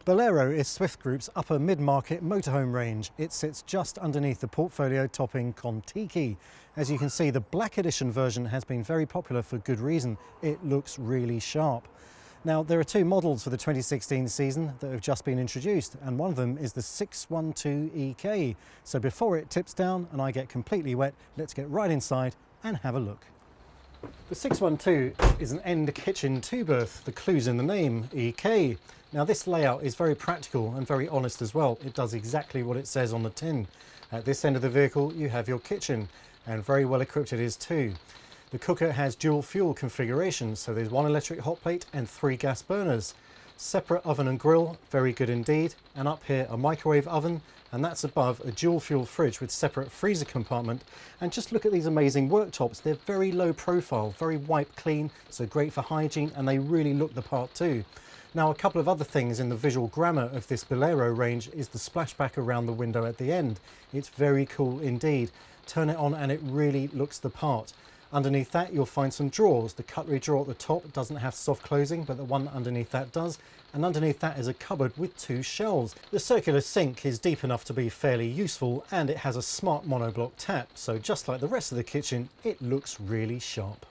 Bolero is Swift Group's upper mid-market motorhome range. It sits just underneath the portfolio topping Contiki. As you can see, the Black Edition version has been very popular for good reason. It looks really sharp. Now, there are two models for the 2016 season that have just been introduced, and one of them is the 612EK. So before it tips down and I get completely wet, let's get right inside and have a look. The 612 is an end kitchen two-berth. The clue's in the name, EK. Now this layout is very practical and very honest as well. It does exactly what it says on the tin. At this end of the vehicle you have your kitchen, and very well equipped it is too. The cooker has dual fuel configuration, so there's one electric hot plate and 3 gas burners. Separate oven and grill, very good indeed. And up here a microwave oven, and that's above a dual fuel fridge with separate freezer compartment. And just look at these amazing worktops. They're very low profile, very wipe clean, so great for hygiene, and they really look the part too. Now, a couple of other things in the visual grammar of this Bolero range is the splashback around the window at the end. It's very cool indeed. Turn it on and it really looks the part. Underneath that you'll find some drawers. The cutlery drawer at the top doesn't have soft closing, but the one underneath that does. And underneath that is a cupboard with 2 shelves. The circular sink is deep enough to be fairly useful, and it has a smart monoblock tap. So just like the rest of the kitchen, it looks really sharp.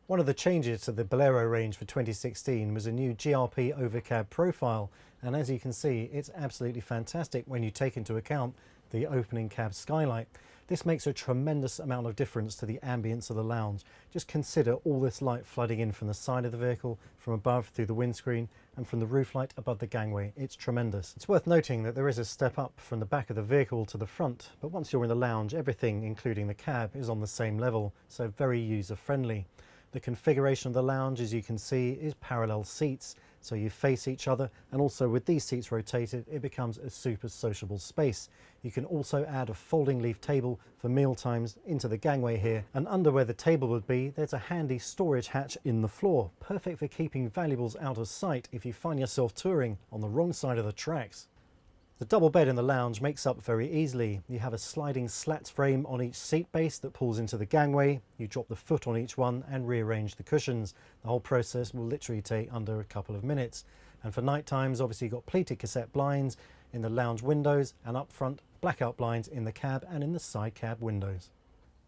One of the changes to the Bolero range for 2016 was a new GRP overcab profile, and as you can see, it's absolutely fantastic when you take into account the opening cab skylight. This makes a tremendous amount of difference to the ambience of the lounge. Just consider all this light flooding in from the side of the vehicle, from above through the windscreen, and from the roof light above the gangway. It's tremendous. It's worth noting that there is a step up from the back of the vehicle to the front, but once you're in the lounge, everything, including the cab, is on the same level, so very user-friendly. The configuration of the lounge, as you can see, is parallel seats, so you face each other, and also with these seats rotated, it becomes a super sociable space. You can also add a folding leaf table for meal times into the gangway here, and under where the table would be, there's a handy storage hatch in the floor, perfect for keeping valuables out of sight if you find yourself touring on the wrong side of the tracks. The double bed in the lounge makes up very easily. You have a sliding slats frame on each seat base that pulls into the gangway. You drop the foot on each one and rearrange the cushions. The whole process will literally take under a couple of minutes. And for night times, obviously you've got pleated cassette blinds in the lounge windows, and up front, blackout blinds in the cab and in the side cab windows.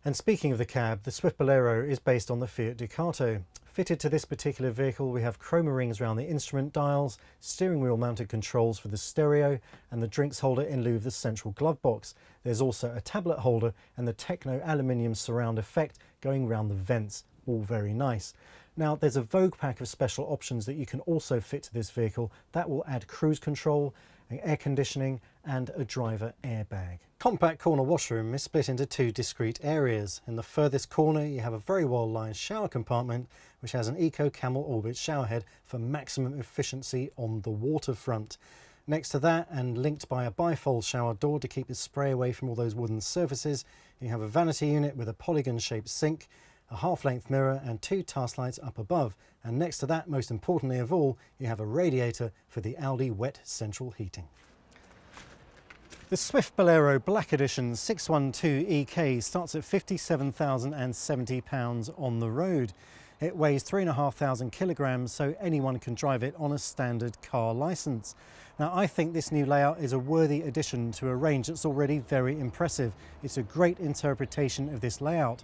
And speaking of the cab, the Swift Bolero is based on the Fiat Ducato. Fitted to this particular vehicle, we have chroma rings around the instrument dials, steering wheel mounted controls for the stereo, and the drinks holder in lieu of the central glove box. There's also a tablet holder and the Techno aluminium surround effect going round the vents, all very nice. Now, there's a Vogue pack of special options that you can also fit to this vehicle that will add cruise control, air conditioning and a driver airbag. Compact corner washroom is split into 2 discrete areas. In the furthest corner you have a very well lined shower compartment which has an Eco Camel Orbit showerhead for maximum efficiency on the waterfront. Next to that, and linked by a bifold shower door to keep the spray away from all those wooden surfaces, you have a vanity unit with a polygon shaped sink, a half-length mirror and 2 task lights up above, and next to that, most importantly of all, you have a radiator for the Audi wet central heating. The Swift Bolero Black Edition 612EK starts at £57,070 on the road. It weighs 3,500 kilograms, so anyone can drive it on a standard car licence. Now, I think this new layout is a worthy addition to a range that's already very impressive. It's a great interpretation of this layout.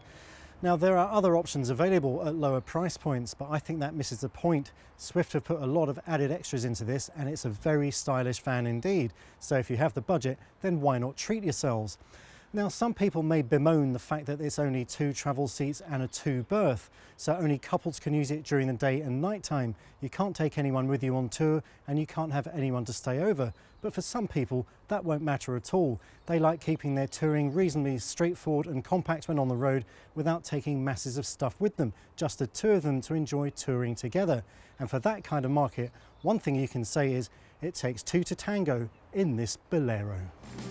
Now, there are other options available at lower price points, but I think that misses the point. Swift have put a lot of added extras into this, and it's a very stylish van indeed. So if you have the budget, then why not treat yourselves? Now, some people may bemoan the fact that it's only 2 travel seats and a 2-berth, so only couples can use it during the day and night time. You can't take anyone with you on tour, and you can't have anyone to stay over. But for some people, that won't matter at all. They like keeping their touring reasonably straightforward and compact when on the road without taking masses of stuff with them, just the 2 of them to enjoy touring together. And for that kind of market, one thing you can say is it takes 2 to tango in this Bolero.